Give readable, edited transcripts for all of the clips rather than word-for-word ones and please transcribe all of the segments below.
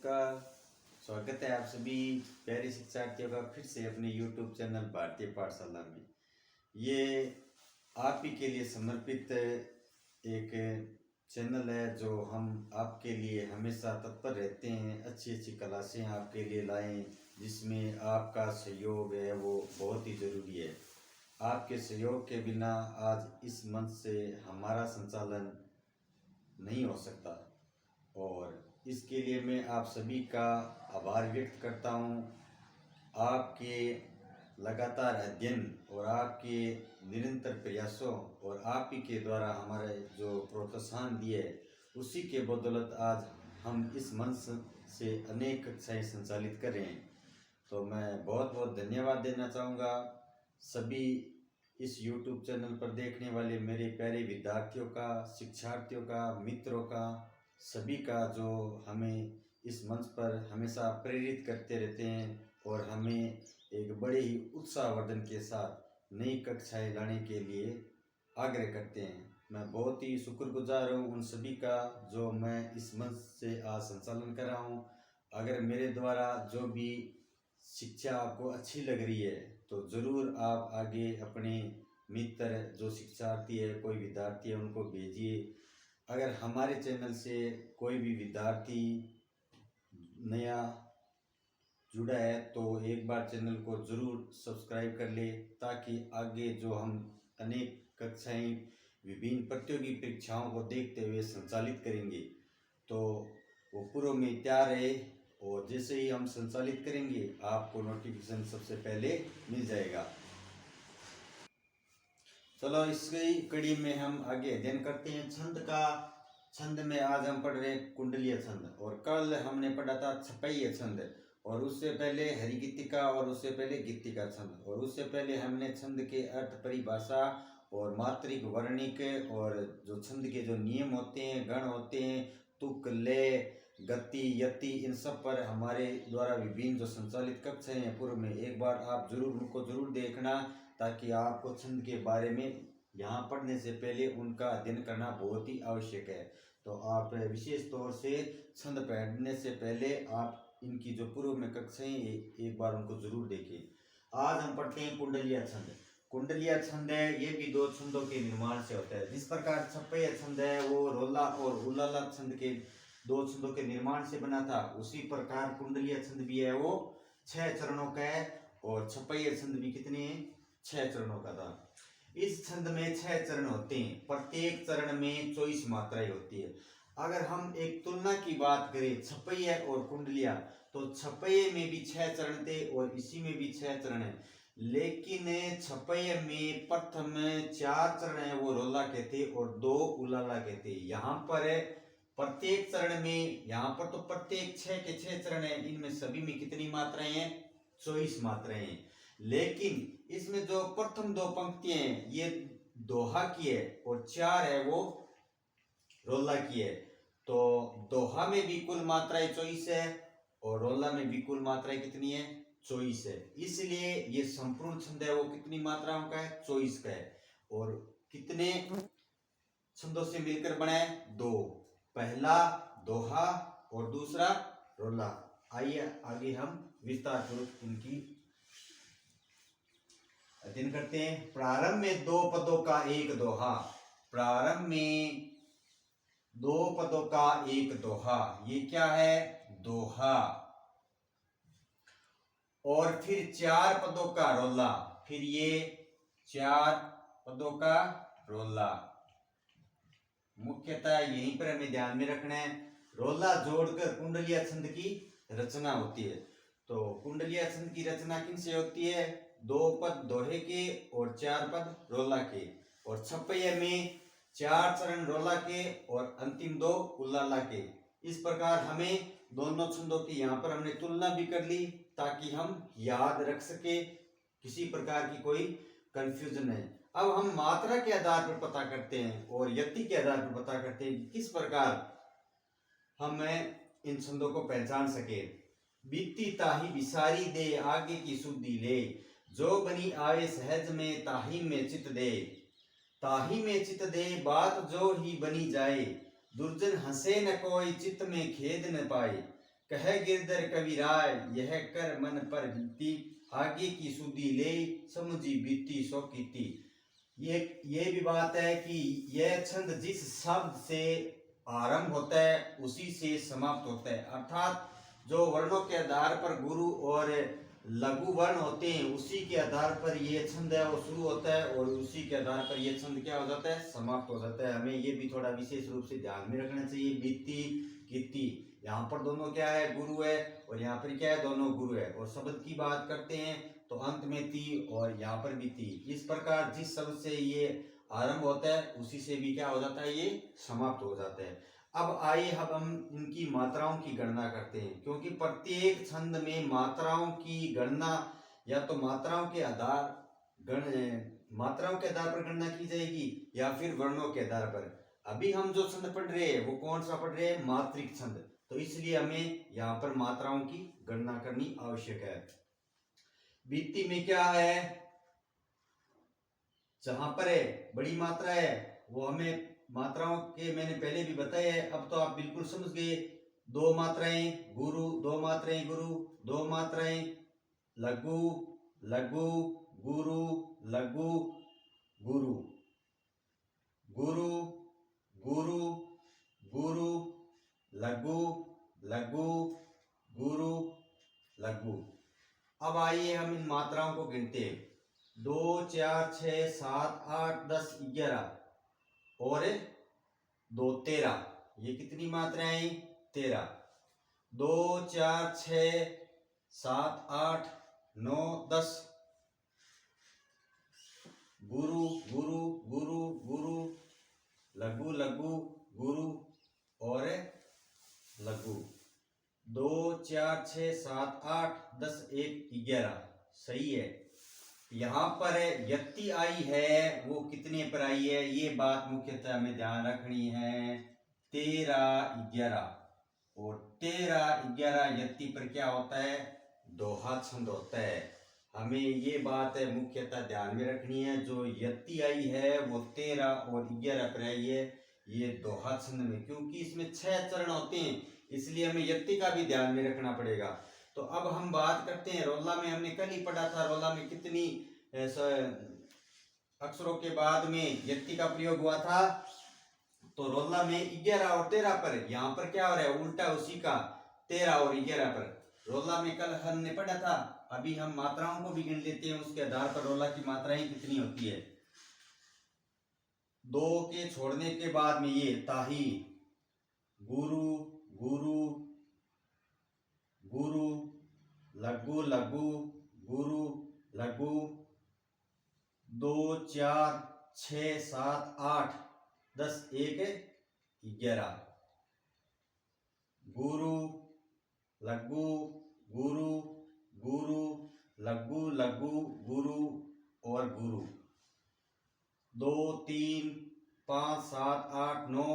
नमस्कार। स्वागत है आप सभी प्यारे शिक्षार्थियों का फिर से अपने YouTube चैनल भारतीय पाठशाला में। ये आप ही के लिए समर्पित एक चैनल है जो हम आपके लिए हमेशा तत्पर रहते हैं। अच्छी अच्छी क्लासें आपके लिए लाएं जिसमें आपका सहयोग है वो बहुत ही ज़रूरी है। आपके सहयोग के बिना आज इस मंच से हमारा संचालन नहीं हो सकता और इसके लिए मैं आप सभी का आभार व्यक्त करता हूँ। आपके लगातार अध्ययन और आपके निरंतर प्रयासों और आप ही के द्वारा हमारे जो प्रोत्साहन दिए उसी के बदौलत आज हम इस मंच से अनेक कक्षाएँ संचालित कर रहे हैं। तो मैं बहुत बहुत धन्यवाद देना चाहूँगा सभी इस YouTube चैनल पर देखने वाले मेरे प्यारे विद्यार्थियों का, शिक्षार्थियों का, मित्रों का, सभी का जो हमें इस मंच पर हमेशा प्रेरित करते रहते हैं और हमें एक बड़े ही उत्साहवर्धन के साथ नई कक्षाएं लाने के लिए आग्रह करते हैं। मैं बहुत ही शुक्रगुजार हूँ उन सभी का जो मैं इस मंच से आज संचालन कर रहा हूँ। अगर मेरे द्वारा जो भी शिक्षा आपको अच्छी लग रही है तो ज़रूर आप आगे अपने मित्र जो शिक्षार्थी है, कोई विद्यार्थी है, उनको भेजिए। अगर हमारे चैनल से कोई भी विद्यार्थी नया जुड़ा है तो एक बार चैनल को ज़रूर सब्सक्राइब कर ले ताकि आगे जो हम अनेक कक्षाएं विभिन्न प्रतियोगी परीक्षाओं को देखते हुए संचालित करेंगे तो वो पूर्व में तैयार रहे और जैसे ही हम संचालित करेंगे आपको नोटिफिकेशन सबसे पहले मिल जाएगा। चलो इसकी कड़ी में हम आगे अध्ययन करते हैं छंद का। छंद में आज हम पढ़ रहे हैं कुंडलीय छंद और कल हमने पढ़ा था छपईय छंद और उससे पहले हरिगीतिका और उससे पहले गीतिका छंद और उससे पहले हमने छंद के अर्थ, परिभाषा और मात्रिक, वर्णिक और जो छंद के जो नियम होते हैं, गण होते हैं, तुक, लय, गति, यति, इन सब पर हमारे द्वारा विभिन्न जो संचालित कक्षाएं हैं पूर्व में एक बार आप उनको जरूर देखना ताकि आपको छंद के बारे में यहाँ पढ़ने से पहले उनका अध्ययन करना बहुत ही आवश्यक है। तो आप विशेष तौर से छंद पढ़ने से पहले आप इनकी जो पूर्व में कक्षाएं एक बार उनको जरूर देखें। आज हम पढ़ते हैं कुंडलीय छंद। कुंडलीय छंद है ये भी दो छंदों के निर्माण से होता है। जिस प्रकार छपईय छंद है वो रोला और उलाला छंद के दो छंदों के निर्माण से बना था, उसी प्रकार कुंडलीय छंद भी है वो 6 चरणों का है और छपईय छंद भी कितने 6 चरणों का था। इस छंद में 6 चरण होते हैं, प्रत्येक चरण में 24 मात्राएं होती है। अगर हम एक तुलना की बात करें छपईय और कुंडलिया तो छपईय में भी 6 चरण थे और इसी में भी 6 चरण है, लेकिन छपईय में प्रथम 4 चरण है वो रोला के थे और 2 उलाला के थे। यहाँ पर प्रत्येक चरण में, यहाँ पर तो प्रत्येक 6 के 6 चरण है, इनमें सभी में कितनी मात्राएं हैं 24 मात्राएं हैं। लेकिन इसमें जो प्रथम 2 पंक्तियां हैं ये दोहा की है और 4 है वो रोला की है। तो दोहा में भी कुल मात्राएं 24 है और रोला में भी कुल मात्राएं कितनी है 24 है। इसलिए ये संपूर्ण छंद है वो कितनी मात्राओं का है 24 का है। और कितने छंदों से मिलकर बना है 2, पहला दोहा और दूसरा रोला। आइए आगे हम विस्तार पूर्वक इनकी अध्ययन करते हैं। प्रारंभ में 2 पदों का एक दोहा। प्रारंभ में 2 पदों का एक दोहा, ये क्या है दोहा। और फिर 4 पदों का रोला, फिर ये 4 पदों का रोला। मुख्यतः यहीं पर हमें ध्यान में रखना है, रोला जोड़कर कुंडलीय छंद की रचना होती है। तो कुंडलीय छंद की रचना किनसे होती है 2 पद दोहे के और 4 पद रोला के। और छपईय में 4 चरण रोला के और अंतिम 2 उलाला के। इस प्रकार हमें दोनों छंदों की यहाँ पर हमने तुलना भी कर ली ताकि हम याद रख सके, किसी प्रकार की कोई कंफ्यूजन नहीं। अब हम मात्रा के आधार पर पता करते हैं और यति के आधार पर पता करते हैं किस प्रकार हमें इन छंदों को पहचान सके। बीती ताही विसारी दे आगे की शुद्धि ले, जो बनी आवे सहज में ताही में चित दे। ताही में चित दे बात जो ही बनी जाए, दुर्जन हंसे न कोई चित में खेद न पाए। कह गिरधर कवि राय, यह कर मन पर बीती, आगे की सुधी ले, समझी बीती सो कीती। ये भी बात है कि यह छंद जिस शब्द से आरंभ होता है उसी से समाप्त होता है, अर्थात जो वर्णों के आधार पर गुरु और लघु वर्ण होते हैं उसी के आधार पर ये छंद है वो शुरू होता है और उसी के आधार पर ये छंद क्या हो जाता है, समाप्त हो जाता है। हमें ये भी थोड़ा विशेष रूप से ध्यान में रखना चाहिए। बीती कीती, यहाँ पर दोनों क्या है, गुरु है, और यहाँ पर क्या है, दोनों गुरु है। और शब्द की बात करते हैं तो अंत में ती और यहाँ पर भी ती। इस प्रकार जिस शब्द से ये आरंभ होता है उसी से भी क्या हो जाता है, ये समाप्त हो जाता है। अब आइए अब हम इनकी मात्राओं की गणना करते हैं, क्योंकि प्रत्येक छंद में मात्राओं की गणना या तो मात्राओं के आधार पर गणना की जाएगी या फिर वर्णों के आधार पर। अभी हम जो छंद पढ़ रहे हैं वो कौन सा पढ़ रहे हैं, मात्रिक छंद, तो इसलिए हमें यहाँ पर मात्राओं की गणना करनी आवश्यक है। बीती में क्या है, जहां पर है बड़ी मात्रा है वो हमें मात्राओं के मैंने पहले भी बताया है, अब तो आप बिल्कुल समझ गए। दो मात्राएं गुरु, दो मात्राएं गुरु, दो मात्राएं लघु, लघु गुरु, लघु गुरु, गुरु गुरु गुरु, लघु लघु गुरु लघु। अब आइए हम इन मात्राओं को गिनते हैं। 2 4 6 7 8 10 11 और 2 13, ये कितनी मात्राएं, 13। 2 4 6 7 8 9 10, गुरु गुरु गुरु गुरु, लघु लघु गुरु और लघु। 2 4 6 7 8 10 1 11, सही है। यहाँ पर यत्ती आई है वो कितने पर आई है, ये बात मुख्यतः हमें ध्यान रखनी है, 13 11। और 13 11 यत्ती पर क्या होता है, दोहा छंद होता है। हमें ये बात है मुख्यतः ध्यान में रखनी है, जो यत्ती आई है वो 13 और 11 पर आई है, ये दोहा छंद में, क्योंकि इसमें 6 चरण होते हैं इसलिए हमें यत्ती का भी ध्यान में रखना पड़ेगा। तो अब हम बात करते हैं रोला में। हमने कल ही पढ़ा था रोला में कितनी अक्षरों के बाद में यत्ती का प्रयोग हुआ था, तो रोला में 11 और 13 पर, यहाँ पर क्या हो रहा है, उल्टा उसी का 13 और 11 पर। रोला में कल हमने पढ़ा था, अभी हम मात्राओं को भी गिन लेते हैं, उसके आधार पर रोला की मात्राएं कितनी होती है। 2 के छोड़ने के बाद में ये ताही, गुरु गुरु गुरु, लघु लघु गुरु लघु। 2 4 6 7 8 10 1 11, गुरु लघु गुरु गुरु, लघु लघु गुरु और गुरु। 2 3 5 7 8 9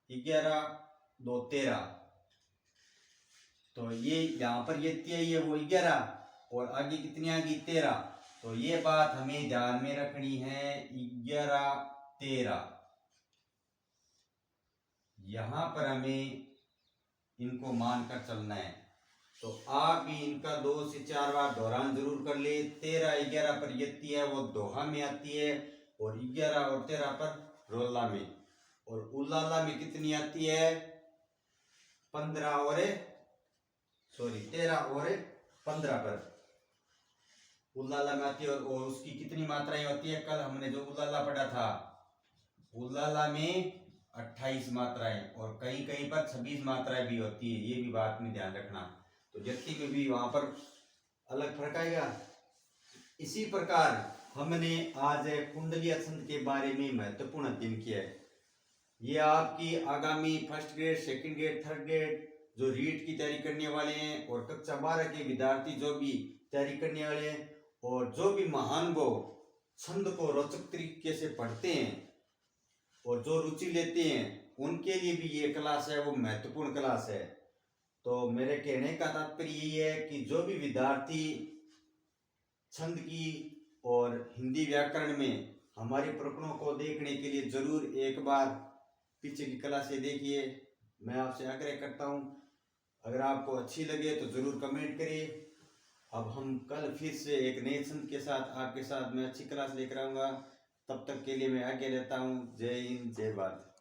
11 2 13, तो ये यहाँ पर ये है वो 11 और आगे कितनी आ गई, 13। तो ये बात हमें ध्यान में रखनी है, 11 13, यहाँ पर हमें इनको मानकर चलना है। तो आप भी इनका 2 से 4 बार दोहरान जरूर कर ले। 13 11 पर यत्ती है वो दोहा में आती है और 11 और 13 पर रोला में। और उलाला में कितनी आती है, 13 और 15 पर उलाला में आती है। और उसकी कितनी मात्राएं होती है, कल हमने जो उलाला पढ़ा था, उलाला में 28 मात्राएं और कहीं कहीं पर 26 मात्राएं भी होती है, ये भी बात में ध्यान रखना। तो यत्ती में भी वहां पर अलग फर्क आएगा। इसी प्रकार हमने आज कुंडलीय छंद के बारे में महत्वपूर्ण अध्ययन किया है। ये आपकी आगामी first grade, second grade, third grade जो रीट की तैयारी करने वाले हैं और कक्षा 12 के विद्यार्थी जो भी तैयारी करने वाले हैं और जो भी महान वो छंद को रोचक तरीके से पढ़ते हैं और जो रुचि लेते हैं उनके लिए भी ये क्लास है वो महत्वपूर्ण क्लास है। तो मेरे कहने का तात्पर्य यही है कि जो भी विद्यार्थी छंद की और हिंदी व्याकरण में हमारे प्रकरणों को देखने के लिए जरूर एक बार पीछे की क्लासें देखिए। मैं आपसे आग्रह करता हूँ अगर आपको अच्छी लगे तो ज़रूर कमेंट करिए। अब हम कल फिर से एक नए छंद के साथ आपके साथ मैं अच्छी क्लास लेकर आऊँगा। तब तक के लिए मैं आज्ञा लेता हूँ। जय हिंद, जय भारत।